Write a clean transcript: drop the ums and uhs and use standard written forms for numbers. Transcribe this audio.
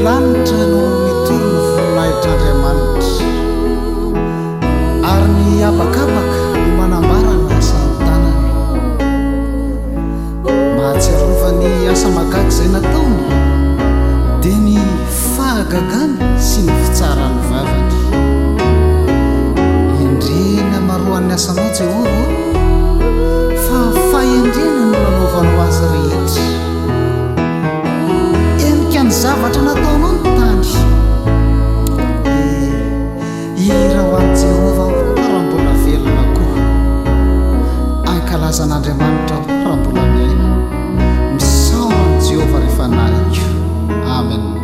lanitra no mitoro ny voninahitran'Andriamanitra ary ny abakabaka no manambarana asany tanany. Mahatsiarova ny asa mahagaga izay nataony dia ny fahagagana sy ny fitsarany vavany. Endrena maroan'ny asanao Jehova fa fahendrena no nanaovanao azy rehetra. Ny zavatra nataonao ny tany ira ho an'i Jehova raha mbola velona koa ankalazan'Andriamanitra raha mbola miaina misaoran'i Jehova rehefa naiko. Amen.